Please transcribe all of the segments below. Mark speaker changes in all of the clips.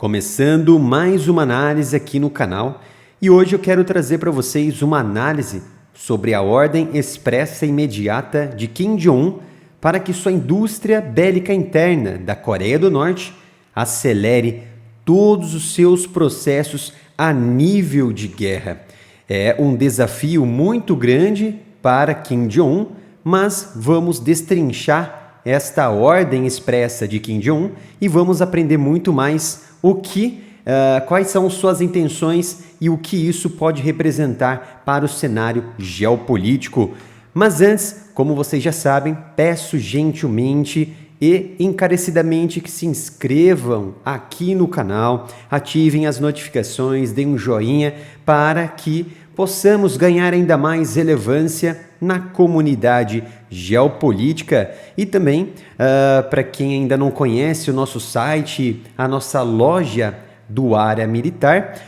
Speaker 1: Começando mais uma análise aqui no canal, e hoje eu quero trazer para vocês uma análise sobre a ordem expressa imediata de Kim Jong-un para que sua indústria bélica interna da Coreia do Norte acelere todos os seus processos a nível de guerra. É um desafio muito grande para Kim Jong-un, mas vamos destrinchar esta ordem expressa de Kim Jong-un e vamos aprender muito mais quais são suas intenções e o que isso pode representar para o cenário geopolítico. Mas antes, como vocês já sabem, peço gentilmente e encarecidamente que se inscrevam aqui no canal, ativem as notificações, deem um joinha para que possamos ganhar ainda mais relevância na comunidade geopolítica e também, para quem ainda não conhece o nosso site, a nossa loja do Área Militar,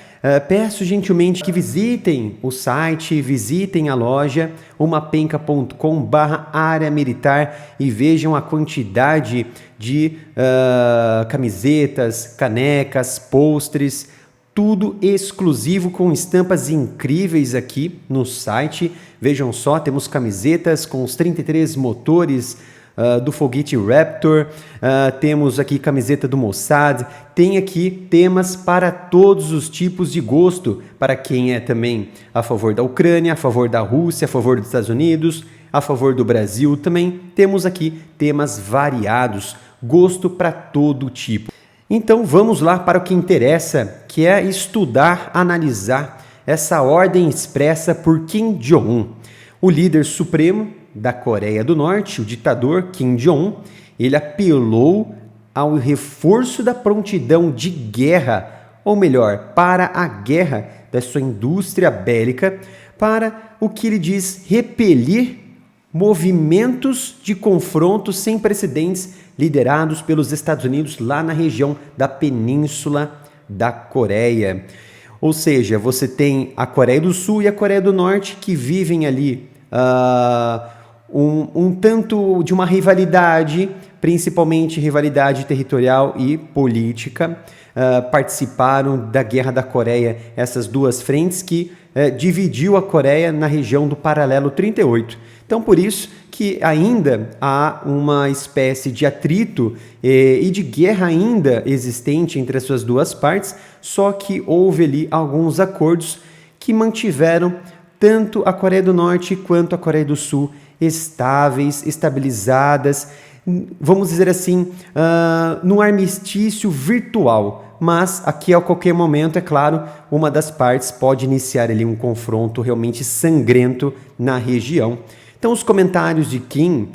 Speaker 1: peço gentilmente que visitem o site, visitem a loja umapenca.com/área militar e vejam a quantidade de camisetas, canecas, postres, tudo exclusivo com estampas incríveis aqui no site. Vejam só, temos camisetas com os 33 motores do foguete Raptor, temos aqui camiseta do Mossad, tem aqui temas para todos os tipos de gosto, para quem é também a favor da Ucrânia, a favor da Rússia, a favor dos Estados Unidos, a favor do Brasil também. Temos aqui temas variados, gosto para todo tipo. Então vamos lá para o que interessa, que é estudar, analisar essa ordem expressa por Kim Jong-un, o líder supremo da Coreia do Norte, o ditador Kim Jong-un. Ele apelou ao reforço da prontidão de guerra, ou melhor, para a guerra da sua indústria bélica, para o que ele diz repelir movimentos de confronto sem precedentes liderados pelos Estados Unidos lá na região da Península da Coreia. Ou seja, você tem a Coreia do Sul e a Coreia do Norte que vivem ali um tanto de uma rivalidade, principalmente rivalidade territorial e política. Participaram da Guerra da Coreia, essas duas frentes que dividiu a Coreia na região do Paralelo 38. Então, por isso que ainda há uma espécie de atrito e de guerra ainda existente entre as suas duas partes, só que houve ali alguns acordos que mantiveram tanto a Coreia do Norte quanto a Coreia do Sul estáveis, estabilizadas, vamos dizer assim, num armistício virtual. Mas aqui a qualquer momento, é claro, uma das partes pode iniciar ali um confronto realmente sangrento na região. Então os comentários de Kim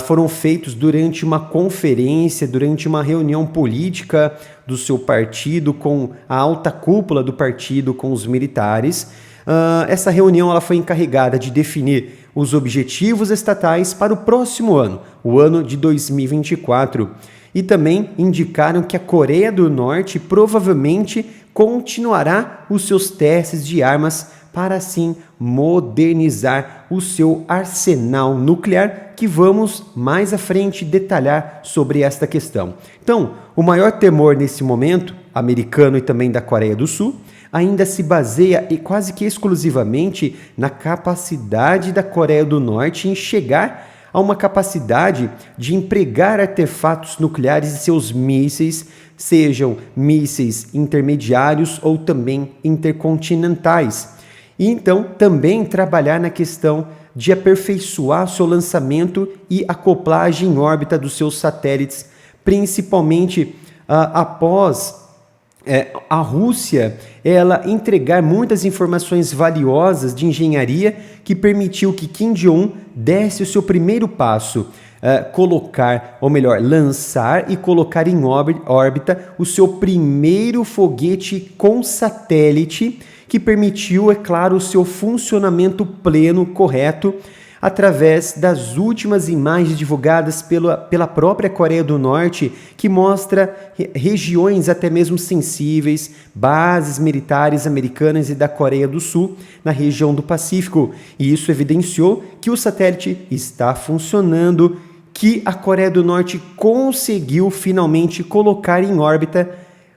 Speaker 1: foram feitos durante uma conferência, durante uma reunião política do seu partido, com a alta cúpula do partido, com os militares. Essa reunião ela foi encarregada de definir os objetivos estatais para o próximo ano, o ano de 2024. E também indicaram que a Coreia do Norte provavelmente continuará os seus testes de armas para assim modernizar o seu arsenal nuclear, que vamos mais à frente detalhar sobre esta questão. Então, o maior temor nesse momento, americano e também da Coreia do Sul, ainda se baseia quase que exclusivamente na capacidade da Coreia do Norte em chegar a uma capacidade de empregar artefatos nucleares em seus mísseis, sejam mísseis intermediários ou também intercontinentais. E então também trabalhar na questão de aperfeiçoar seu lançamento e acoplagem em órbita dos seus satélites, principalmente após a Rússia ela entregar muitas informações valiosas de engenharia que permitiu que Kim Jong-un desse o seu primeiro passo, lançar e colocar em órbita o seu primeiro foguete com satélite, que permitiu, é claro, o seu funcionamento pleno, correto, através das últimas imagens divulgadas pela própria Coreia do Norte, que mostra regiões até mesmo sensíveis, bases militares americanas e da Coreia do Sul na região do Pacífico. E isso evidenciou que o satélite está funcionando, que a Coreia do Norte conseguiu finalmente colocar em órbita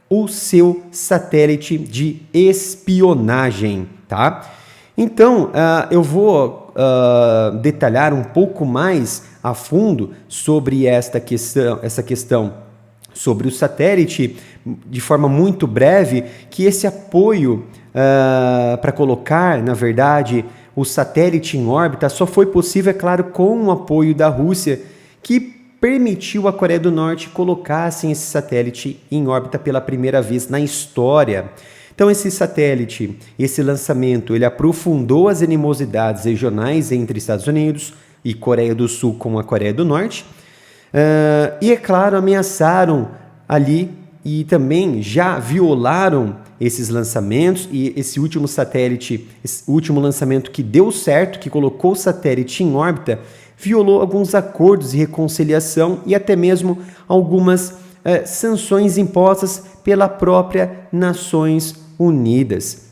Speaker 1: o seu satélite de espionagem, tá? Então, eu vou detalhar um pouco mais a fundo sobre essa questão sobre o satélite, de forma muito breve, que esse apoio para colocar, na verdade, o satélite em órbita só foi possível, é claro, com o apoio da Rússia, que permitiu à Coreia do Norte colocassem esse satélite em órbita pela primeira vez na história. Então esse satélite, esse lançamento, ele aprofundou as animosidades regionais entre Estados Unidos e Coreia do Sul com a Coreia do Norte, e é claro, ameaçaram ali e também já violaram esses lançamentos, e esse último satélite, esse último lançamento que deu certo, que colocou o satélite em órbita, violou alguns acordos de reconciliação e até mesmo algumas sanções impostas pela própria Nações Unidas.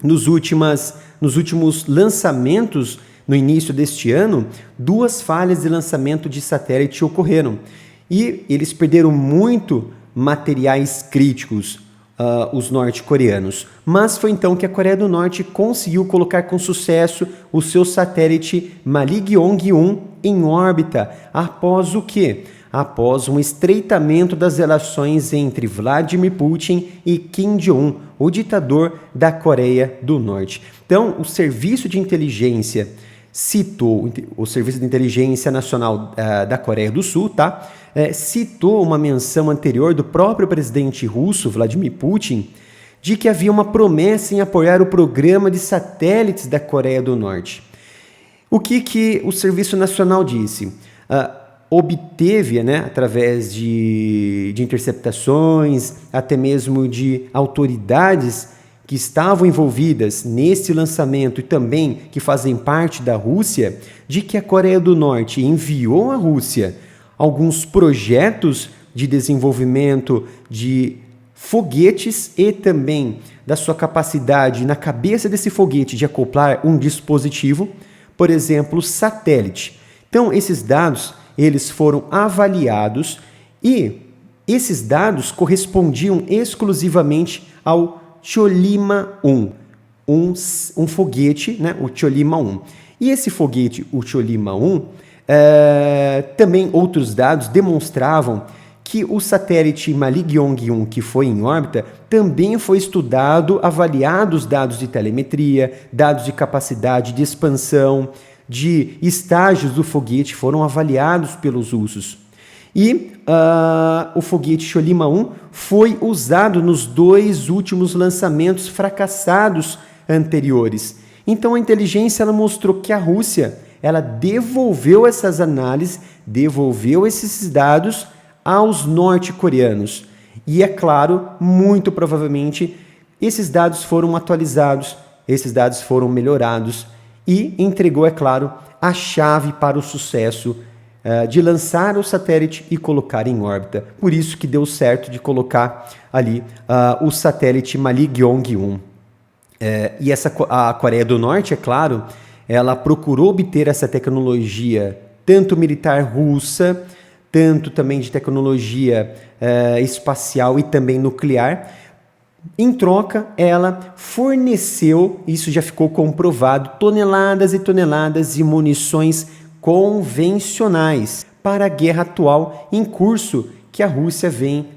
Speaker 1: Nos últimos lançamentos, no início deste ano, 2 falhas de lançamento de satélite ocorreram e eles perderam muito materiais críticos, os norte-coreanos. Mas foi então que a Coreia do Norte conseguiu colocar com sucesso o seu satélite Maligueong-1 em órbita. Após o quê? Após um estreitamento das relações entre Vladimir Putin e Kim Jong-un, o ditador da Coreia do Norte. Então, o Serviço de Inteligência citou, o Serviço de Inteligência Nacional da Coreia do Sul, tá? Citou uma menção anterior do próprio presidente russo, Vladimir Putin, de que havia uma promessa em apoiar o programa de satélites da Coreia do Norte. O que o Serviço Nacional disse? Obteve, através de interceptações, até mesmo de autoridades que estavam envolvidas nesse lançamento e também que fazem parte da Rússia, de que a Coreia do Norte enviou à Rússia alguns projetos de desenvolvimento de foguetes e também da sua capacidade na cabeça desse foguete de acoplar um dispositivo, por exemplo, satélite. Então, esses dados, eles foram avaliados e esses dados correspondiam exclusivamente ao Cholima-1, um foguete, o Cholima-1. E esse foguete, o Cholima-1, também outros dados demonstravam que o satélite Maligueong-1, que foi em órbita, também foi estudado, avaliado os dados de telemetria, dados de capacidade de expansão, de estágios do foguete foram avaliados pelos russos. E o foguete Cholima-1 foi usado nos 2 últimos lançamentos fracassados anteriores. Então a inteligência ela mostrou que a Rússia ela devolveu essas análises, devolveu esses dados aos norte-coreanos. E é claro, muito provavelmente, esses dados foram atualizados, esses dados foram melhorados e entregou, é claro, a chave para o sucesso de lançar o satélite e colocar em órbita. Por isso que deu certo de colocar ali o satélite Maligueong-1. E a Coreia do Norte, é claro, ela procurou obter essa tecnologia, tanto militar russa, tanto também de tecnologia espacial e também nuclear. Em troca, ela forneceu, isso já ficou comprovado, toneladas e toneladas de munições convencionais para a guerra atual em curso que a Rússia vem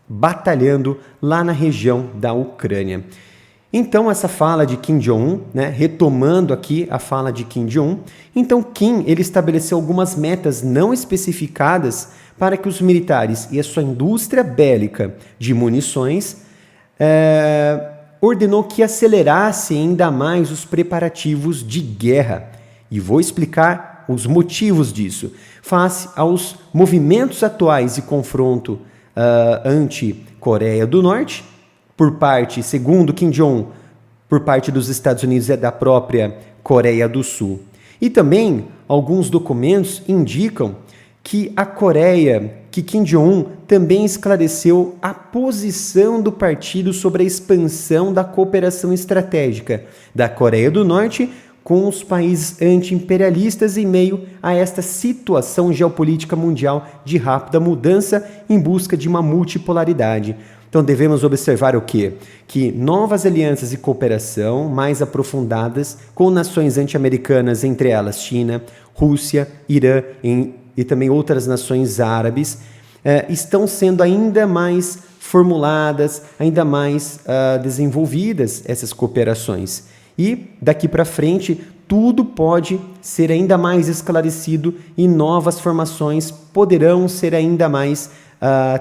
Speaker 1: batalhando lá na região da Ucrânia. Então, essa fala de Kim Jong-un, retomando aqui a fala de Kim Jong-un, então Kim ele estabeleceu algumas metas não especificadas para que os militares e a sua indústria bélica de munições ordenou que acelerasse ainda mais os preparativos de guerra. E vou explicar os motivos disso. Face aos movimentos atuais de confronto anti-Coreia do Norte, por parte, segundo Kim Jong-un, por parte dos Estados Unidos e da própria Coreia do Sul. E também alguns documentos indicam que que Kim Jong-un também esclareceu a posição do partido sobre a expansão da cooperação estratégica da Coreia do Norte com os países anti-imperialistas em meio a esta situação geopolítica mundial de rápida mudança em busca de uma multipolaridade. Então devemos observar o quê? Que novas alianças e cooperação mais aprofundadas com nações anti-americanas, entre elas China, Rússia, Irã e também outras nações árabes, estão sendo ainda mais formuladas, ainda mais desenvolvidas essas cooperações. E daqui para frente, tudo pode ser ainda mais esclarecido e novas formações poderão ser ainda mais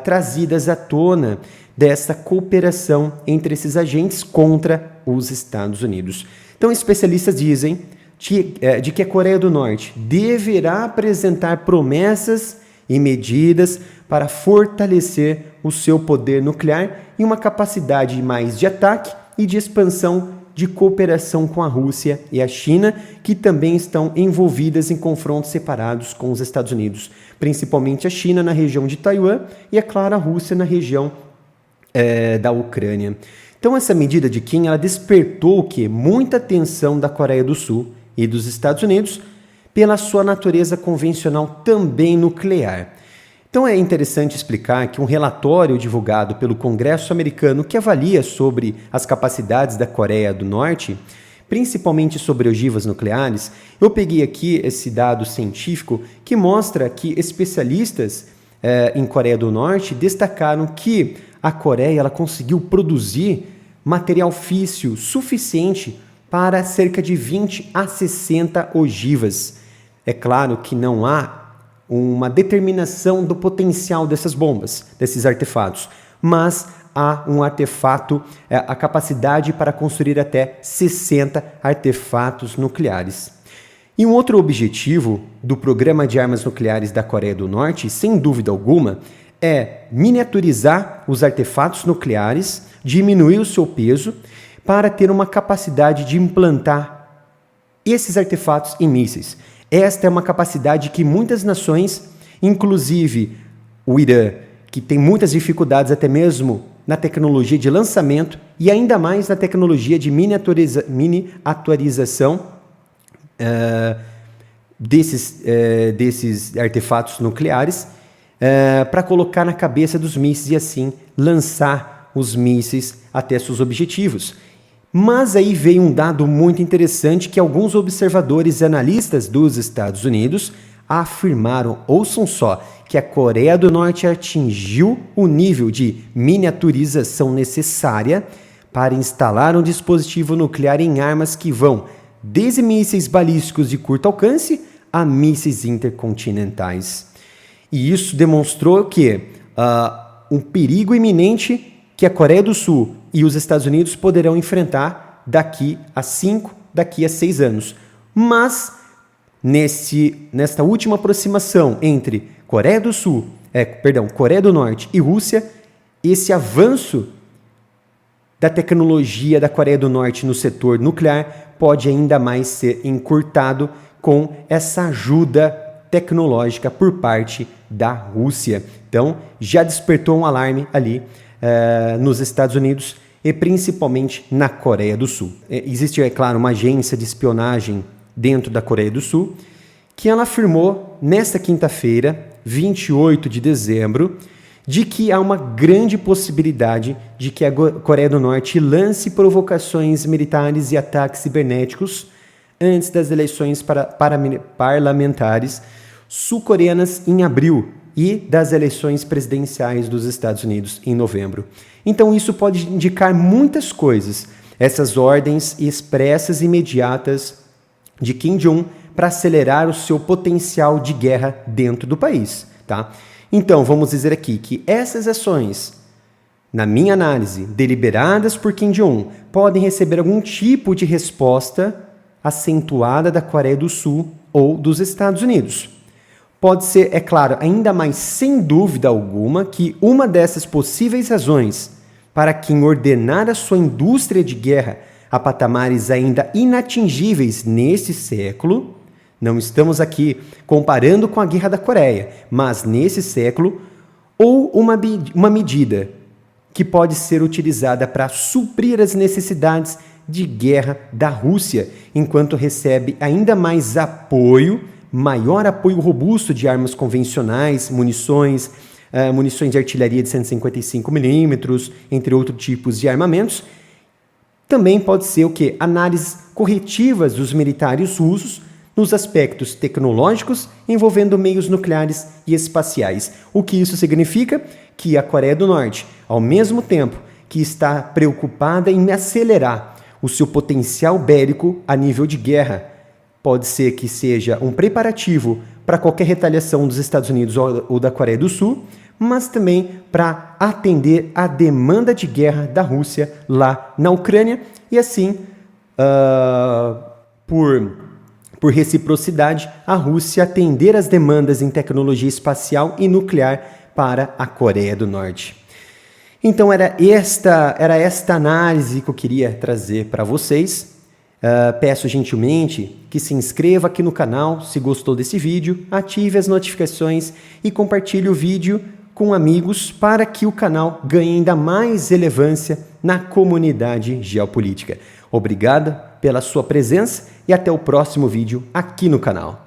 Speaker 1: trazidas à tona dessa cooperação entre esses agentes contra os Estados Unidos. Então, especialistas dizem de que a Coreia do Norte deverá apresentar promessas e medidas para fortalecer o seu poder nuclear e uma capacidade mais de ataque e de expansão de cooperação com a Rússia e a China, que também estão envolvidas em confrontos separados com os Estados Unidos, principalmente a China na região de Taiwan e, é claro, a Rússia na região da Ucrânia. Então, essa medida de Kim, ela despertou o quê? Muita atenção da Coreia do Sul e dos Estados Unidos pela sua natureza convencional também nuclear. Então é interessante explicar que um relatório divulgado pelo Congresso americano que avalia sobre as capacidades da Coreia do Norte, principalmente sobre ogivas nucleares, eu peguei aqui esse dado científico que mostra que especialistas em Coreia do Norte destacaram que a Coreia ela conseguiu produzir material físsil suficiente para cerca de 20 a 60 ogivas. É claro que não há uma determinação do potencial dessas bombas, desses artefatos, mas há um artefato, a capacidade para construir até 60 artefatos nucleares. E um outro objetivo do programa de armas nucleares da Coreia do Norte, sem dúvida alguma, é miniaturizar os artefatos nucleares, diminuir o seu peso, para ter uma capacidade de implantar esses artefatos em mísseis. Esta é uma capacidade que muitas nações, inclusive o Irã, que tem muitas dificuldades até mesmo na tecnologia de lançamento e ainda mais na tecnologia de miniaturização desses artefatos nucleares, para colocar na cabeça dos mísseis e assim lançar os mísseis até seus objetivos. Mas aí veio um dado muito interessante que alguns observadores e analistas dos Estados Unidos afirmaram, ouçam só, que a Coreia do Norte atingiu o nível de miniaturização necessária para instalar um dispositivo nuclear em armas que vão desde mísseis balísticos de curto alcance a mísseis intercontinentais. E isso demonstrou que um perigo iminente que a Coreia do Sul e os Estados Unidos poderão enfrentar daqui a 5, daqui a 6 anos. Mas, nesta última aproximação entre Coreia do Norte e Rússia, esse avanço da tecnologia da Coreia do Norte no setor nuclear pode ainda mais ser encurtado com essa ajuda tecnológica por parte da Rússia. Então, já despertou um alarme ali nos Estados Unidos e principalmente na Coreia do Sul. Existe, é claro, uma agência de espionagem dentro da Coreia do Sul que ela afirmou nesta quinta-feira, 28 de dezembro, de que há uma grande possibilidade de que a Coreia do Norte lance provocações militares e ataques cibernéticos antes das eleições parlamentares sul-coreanas em abril e das eleições presidenciais dos Estados Unidos em novembro. Então isso pode indicar muitas coisas, essas ordens expressas e imediatas de Kim Jong-un para acelerar o seu potencial de guerra dentro do país, tá? Então, vamos dizer aqui que essas ações, na minha análise, deliberadas por Kim Jong-un, podem receber algum tipo de resposta acentuada da Coreia do Sul ou dos Estados Unidos. Pode ser, é claro, ainda mais sem dúvida alguma que uma dessas possíveis razões para Kim ordenar a sua indústria de guerra a patamares ainda inatingíveis neste século, não estamos aqui comparando com a Guerra da Coreia, mas nesse século, ou uma medida que pode ser utilizada para suprir as necessidades de guerra da Rússia, enquanto recebe ainda mais apoio, maior apoio robusto de armas convencionais, munições, munições de artilharia de 155mm, entre outros tipos de armamentos. Também pode ser o quê? Análises corretivas dos militares russos nos aspectos tecnológicos envolvendo meios nucleares e espaciais. O que isso significa? Que a Coreia do Norte, ao mesmo tempo que está preocupada em acelerar o seu potencial bélico a nível de guerra, pode ser que seja um preparativo para qualquer retaliação dos Estados Unidos ou da Coreia do Sul, mas também para atender à demanda de guerra da Rússia lá na Ucrânia e assim, por reciprocidade, a Rússia atender às demandas em tecnologia espacial e nuclear para a Coreia do Norte. Então era esta análise que eu queria trazer para vocês. Peço gentilmente que se inscreva aqui no canal se gostou desse vídeo, ative as notificações e compartilhe o vídeo com amigos para que o canal ganhe ainda mais relevância na comunidade geopolítica. Obrigado pela sua presença e até o próximo vídeo aqui no canal.